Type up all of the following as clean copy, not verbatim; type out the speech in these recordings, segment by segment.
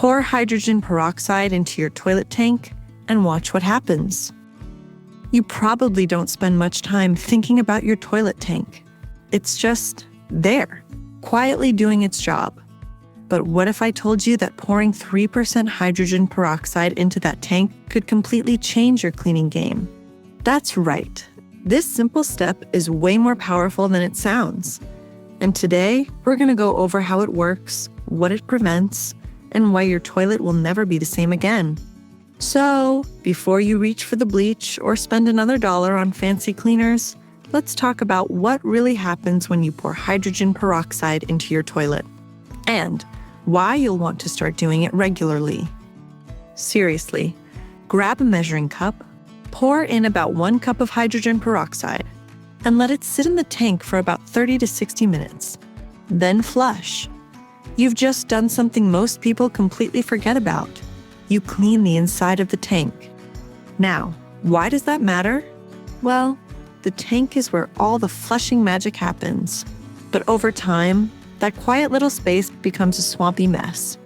Pour hydrogen peroxide into your toilet tank and watch what happens. You probably don't spend much time thinking about your toilet tank. It's just there, quietly doing its job. But what if I told you that pouring 3% hydrogen peroxide into that tank could completely change your cleaning game? That's right. This simple step is way more powerful than it sounds. And today, we're going to go over how it works, what it prevents, and why your toilet will never be the same again. So, before you reach for the bleach or spend another $1 on fancy cleaners, let's talk about what really happens when you pour hydrogen peroxide into your toilet, and why you'll want to start doing it regularly. Seriously, grab a measuring cup, pour in about 1 cup of hydrogen peroxide, and let it sit in the tank for about 30 to 60 minutes. Then flush. You've just done something most people completely forget about. You clean the inside of the tank. Now, why does that matter? Well, the tank is where all the flushing magic happens. But over time, that quiet little space becomes a swampy mess.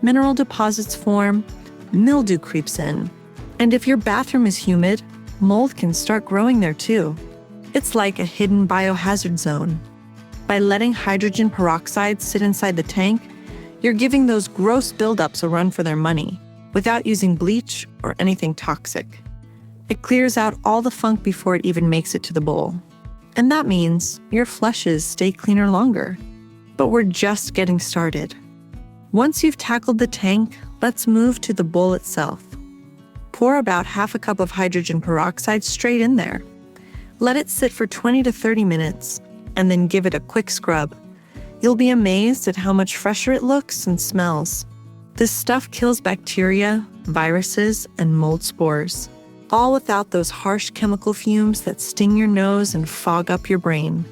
Mineral deposits form, mildew creeps in, and if your bathroom is humid, mold can start growing there too. It's like a hidden biohazard zone. By letting hydrogen peroxide sit inside the tank, you're giving those gross buildups a run for their money, without using bleach or anything toxic. It clears out all the funk before it even makes it to the bowl. And that means your flushes stay cleaner longer. But we're just getting started. Once you've tackled the tank, let's move to the bowl itself. Pour about half a cup of hydrogen peroxide straight in there. Let it sit for 20 to 30 minutes, and then give it a quick scrub. You'll be amazed at how much fresher it looks and smells. This stuff kills bacteria, viruses, and mold spores, all without those harsh chemical fumes that sting your nose and fog up your brain.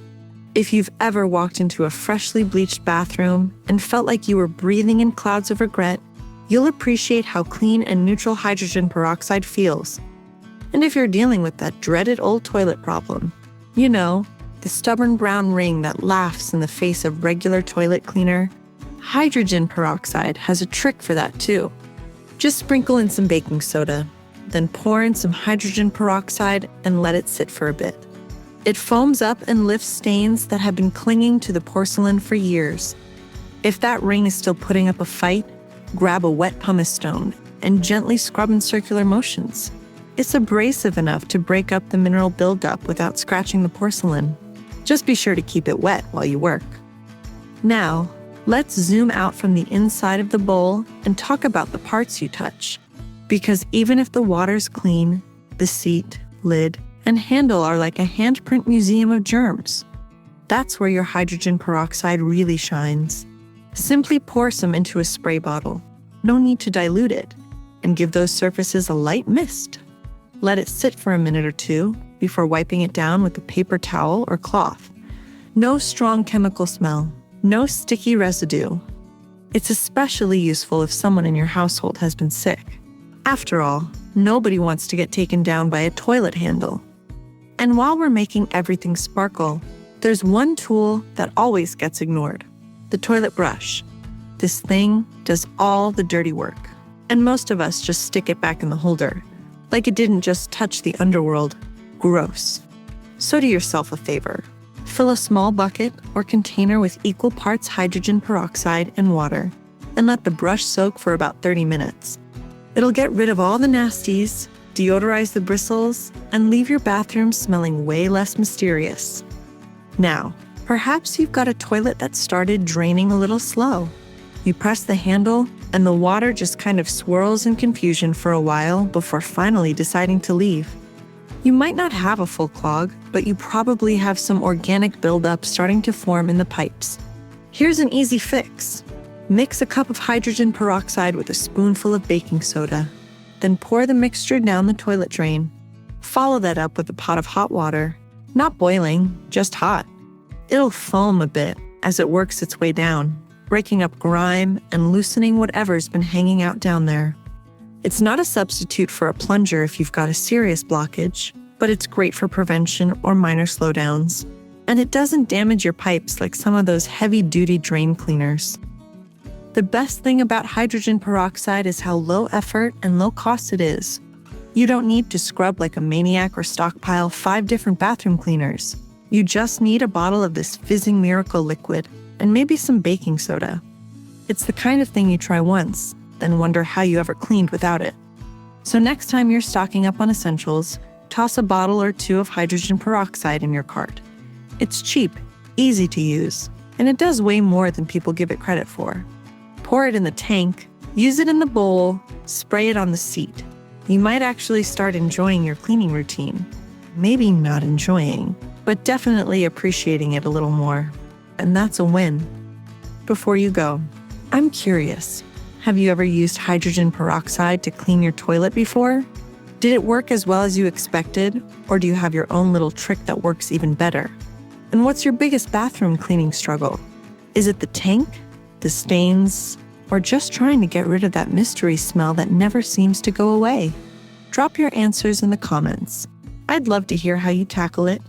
If you've ever walked into a freshly bleached bathroom and felt like you were breathing in clouds of regret, you'll appreciate how clean and neutral hydrogen peroxide feels. And if you're dealing with that dreaded old toilet problem, you know, the stubborn brown ring that laughs in the face of regular toilet cleaner, hydrogen peroxide has a trick for that too. Just sprinkle in some baking soda, then pour in some hydrogen peroxide and let it sit for a bit. It foams up and lifts stains that have been clinging to the porcelain for years. If that ring is still putting up a fight, grab a wet pumice stone and gently scrub in circular motions. It's abrasive enough to break up the mineral buildup without scratching the porcelain. Just be sure to keep it wet while you work. Now, let's zoom out from the inside of the bowl and talk about the parts you touch. Because even if the water's clean, the seat, lid, and handle are like a handprint museum of germs. That's where your hydrogen peroxide really shines. Simply pour some into a spray bottle. No need to dilute it, and give those surfaces a light mist. Let it sit for a minute or two before wiping it down with a paper towel or cloth. No strong chemical smell, no sticky residue. It's especially useful if someone in your household has been sick. After all, nobody wants to get taken down by a toilet handle. And while we're making everything sparkle, there's one tool that always gets ignored: the toilet brush. This thing does all the dirty work, and most of us just stick it back in the holder, like it didn't just touch the underworld. Gross. So do yourself a favor. Fill a small bucket or container with equal parts hydrogen peroxide and water, and let the brush soak for about 30 minutes. It'll get rid of all the nasties, deodorize the bristles, and leave your bathroom smelling way less mysterious. Now, perhaps you've got a toilet that started draining a little slow. You press the handle, and the water just kind of swirls in confusion for a while before finally deciding to leave. You might not have a full clog, but you probably have some organic buildup starting to form in the pipes. Here's an easy fix. Mix a cup of hydrogen peroxide with a spoonful of baking soda. Then pour the mixture down the toilet drain. Follow that up with a pot of hot water. Not boiling, just hot. It'll foam a bit as it works its way down, breaking up grime and loosening whatever's been hanging out down there. It's not a substitute for a plunger if you've got a serious blockage, but it's great for prevention or minor slowdowns. And it doesn't damage your pipes like some of those heavy-duty drain cleaners. The best thing about hydrogen peroxide is how low effort and low cost it is. You don't need to scrub like a maniac or stockpile 5 different bathroom cleaners. You just need a bottle of this fizzing miracle liquid and maybe some baking soda. It's the kind of thing you try once, then wonder how you ever cleaned without it. So next time you're stocking up on essentials, toss a bottle or 2 of hydrogen peroxide in your cart. It's cheap, easy to use, and it does way more than people give it credit for. Pour it in the tank, use it in the bowl, spray it on the seat. You might actually start enjoying your cleaning routine. Maybe not enjoying, but definitely appreciating it a little more. And that's a win. Before you go, I'm curious. Have you ever used hydrogen peroxide to clean your toilet before? Did it work as well as you expected, or do you have your own little trick that works even better? And what's your biggest bathroom cleaning struggle? Is it the tank, the stains, or just trying to get rid of that mystery smell that never seems to go away? Drop your answers in the comments. I'd love to hear how you tackle it.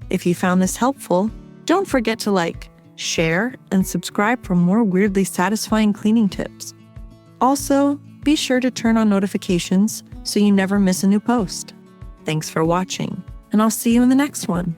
If you found this helpful, don't forget to like, share, and subscribe for more weirdly satisfying cleaning tips. Also, be sure to turn on notifications so you never miss a new post. Thanks for watching, and I'll see you in the next one.